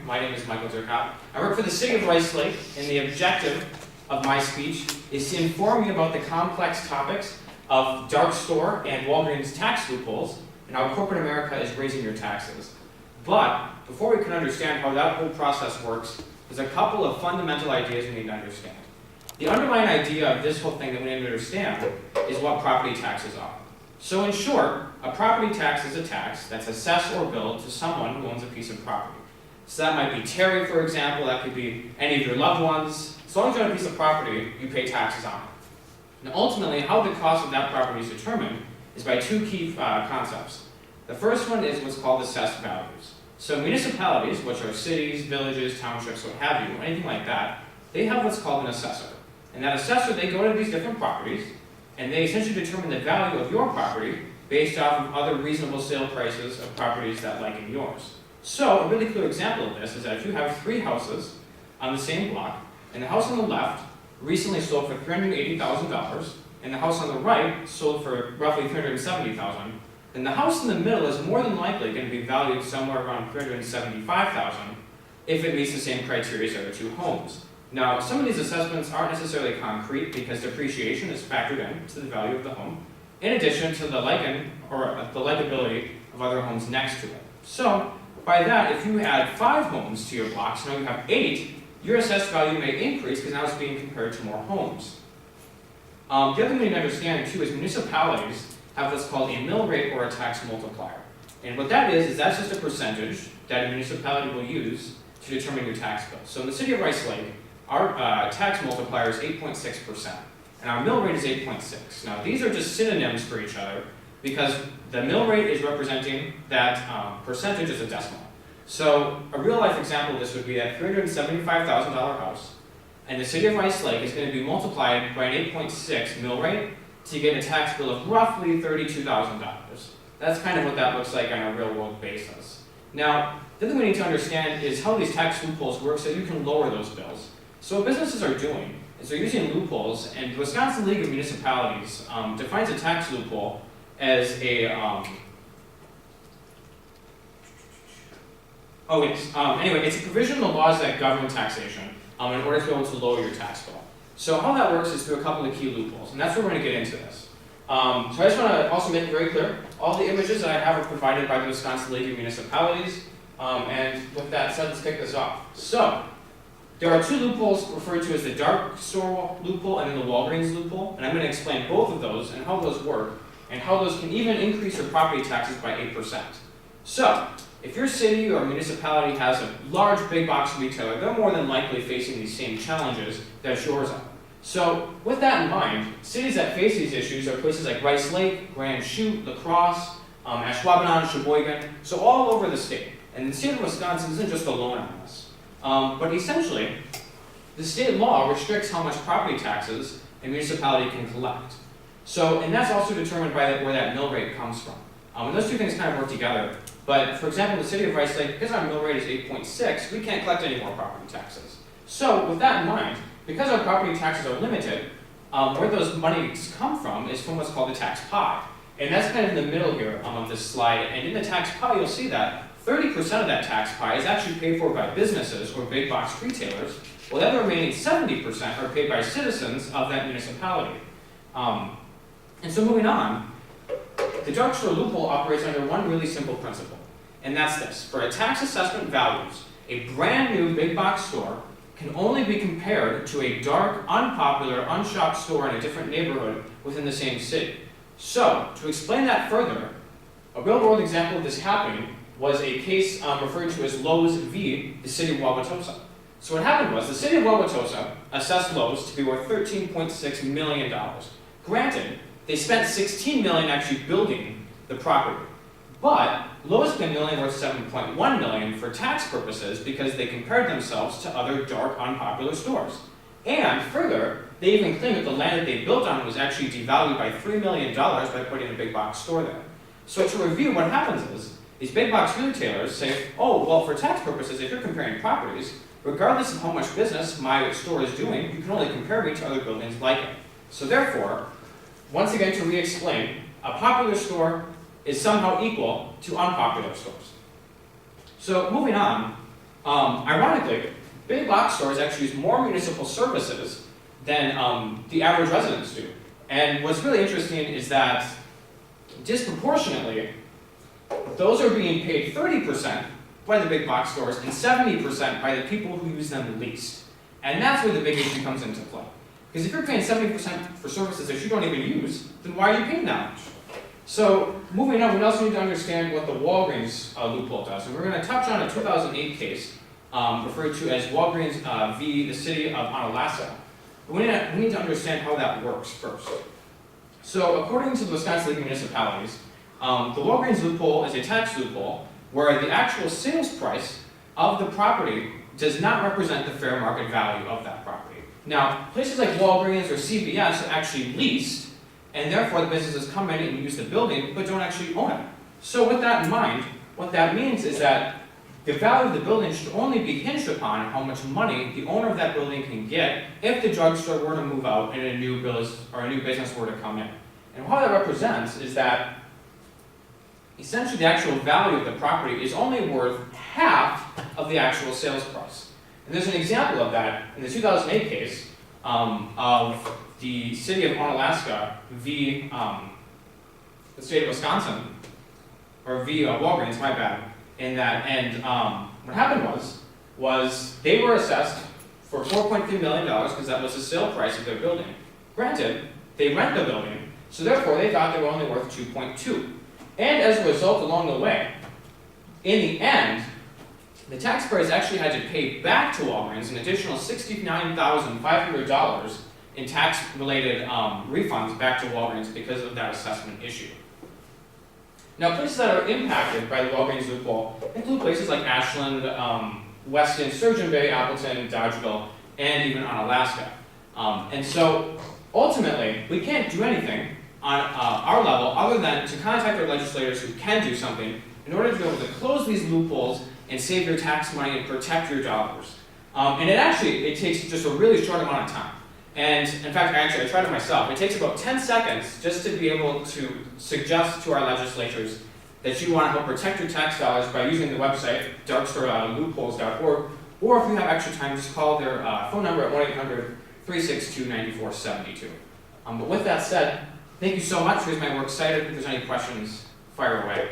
My name is Michael Durkop. I work for the City of Rice Lake, and the objective of my speech is to inform you about the complex topics of dark store and Walgreens tax loopholes and how corporate America is raising your taxes. But before we can understand how that whole process works, there's a couple of fundamental ideas we need to understand. The underlying idea of this whole thing that we need to understand is what property taxes are. So in short, a property tax is a tax that's assessed or billed to someone who owns a piece of property. So that might be Terry, for example, that could be any of your loved ones. As long as you own a piece of property, you pay taxes on it. Now ultimately, how the cost of that property is determined is by two key concepts. The first one is what's called assessed values. So municipalities, which are cities, villages, townships, what have you, anything like that, they have what's called an assessor. And that assessor, they go to these different properties, and they essentially determine the value of your property based off of other reasonable sale prices of properties that liken yours. So a really clear example of this is that if you have 3 houses on the same block, and the house on the left recently sold for $380,000, and the house on the right sold for roughly $370,000, then the house in the middle is more than likely going to be valued somewhere around $375,000 if it meets the same criteria as the other 2 homes. Now, some of these assessments aren't necessarily concrete because depreciation is factored in to the value of the home, in addition to the likability of other homes next to it. So, by that, if you add 5 homes to your block, so now you have 8, your assessed value may increase because now it's being compared to more homes. The other thing we need to understand too is municipalities have what's called a mill rate or a tax multiplier. And what that is that's just a percentage that a municipality will use to determine your tax bill. So in the city of Rice Lake, our tax multiplier is 8.6%, and our mill rate is 8.6. Now these are just synonyms for each other because the mill rate is representing that percentage as a decimal. So a real life example of this would be that $375,000 house, and the city of Rice Lake is going to be multiplied by an 8.6 mill rate to get a tax bill of roughly $32,000. That's kind of what that looks like on a real world basis. Now, the other thing we need to understand is how these tax loopholes work so you can lower those bills. So what businesses are doing is they're using loopholes, and the Wisconsin League of Municipalities defines a tax loophole as a, anyway, it's a provision in the laws that govern taxation in order to be able to lower your tax bill. So how that works is through a couple of key loopholes, and that's where we're going to get into this. So I just want to also make it very clear, all the images that I have are provided by the Wisconsin League of Municipalities, and with that said, let's kick this off. So, there are 2 loopholes referred to as the dark store loophole and then the Walgreens loophole, and I'm going to explain both of those and how those work, and how those can even increase your property taxes by 8%. So, if your city or municipality has a large big box retailer, they're more than likely facing these same challenges that yours are. So, with that in mind, cities that face these issues are places like Rice Lake, Grand Chute, La Crosse, Ashwaubenon, Sheboygan, so all over the state. And the state of Wisconsin isn't just alone on this. But essentially, the state law restricts how much property taxes a municipality can collect. So, and that's also determined by where that mill rate comes from. And those 2 things kind of work together. But for example, the city of Rice Lake, because our mill rate is 8.6, we can't collect any more property taxes. So, with that in mind, because our property taxes are limited, where those monies come from is from what's called the tax pie. And that's kind of in the middle here of this slide. And in the tax pie, you'll see that 30% of that tax pie is actually paid for by businesses or big box retailers, while the other remaining 70% are paid by citizens of that municipality. And so moving on, the dark store loophole operates under one really simple principle, and that's this. For a tax assessment values, a brand new big box store can only be compared to a dark, unpopular, unshopped store in a different neighborhood within the same city. So, to explain that further, a real-world example of this happening was a case referred to as Lowe's v. the city of Wauwatosa. So what happened was the city of Wauwatosa assessed Lowe's to be worth $13.6 million. Granted, they spent $16 million actually building the property. But Lowe's been only worth $7.1 million for tax purposes because they compared themselves to other dark, unpopular stores. And further, they even claimed that the land that they built on was actually devalued by $3 million by putting a big box store there. So to review, what happens is, these big box retailers say, oh, well, for tax purposes, if you're comparing properties, regardless of how much business my store is doing, you can only compare me to other buildings like it. So therefore, once again, to re-explain, a popular store is somehow equal to unpopular stores. So moving on, Ironically, big box stores actually use more municipal services than the average residents do. And what's really interesting is that disproportionately, those are being paid 30% by the big box stores and 70% by the people who use them the least. And that's where the big issue comes into play. Because if you're paying 70% for services that you don't even use, then why are you paying that much? So moving on, we also need to understand what the Walgreens loophole does. And we're going to touch on a 2008 case referred to as Walgreens v. the City of Onalaska. But we need to understand how that works first. So according to the Wisconsin League of Municipalities, the Walgreens loophole is a tax loophole where the actual sales price of the property does not represent the fair market value of that property. Now, places like Walgreens or CVS are actually leased, and therefore the businesses come in and use the building, but don't actually own it. So with that in mind, what that means is that the value of the building should only be hinged upon how much money the owner of that building can get if the drugstore were to move out and a new business were to come in. And what that represents is that essentially the actual value of the property is only worth half of the actual sales price. And there's an example of that in the 2008 case of the City of Onalaska v. the State of Wisconsin, or v. Walgreens, my bad. In that, and what happened was they were assessed for $4.3 million because that was the sale price of their building. Granted, they rent the building, so therefore they thought they were only worth 2.2. And as a result, along the way, in the end, the taxpayers actually had to pay back to Walgreens an additional $69,500 in tax-related refunds back to Walgreens because of that assessment issue. Now, places that are impacted by the Walgreens loophole include places like Ashland, Weston, Sturgeon Bay, Appleton, Dodgeville, and even Onalaska. And so, ultimately, we can't do anything on our level other than to contact our legislators who can do something in order to be able to close these loopholes and save your tax money and protect your dollars. And it takes just a really short amount of time. And in fact, I tried it myself. It takes about 10 seconds just to be able to suggest to our legislators that you want to help protect your tax dollars by using the website, darkstore.loopholes.org, or if you have extra time, just call their phone number at 1-800-362-9472. But with that said, thank you so much. Here's my works cited. If there's any questions, fire away.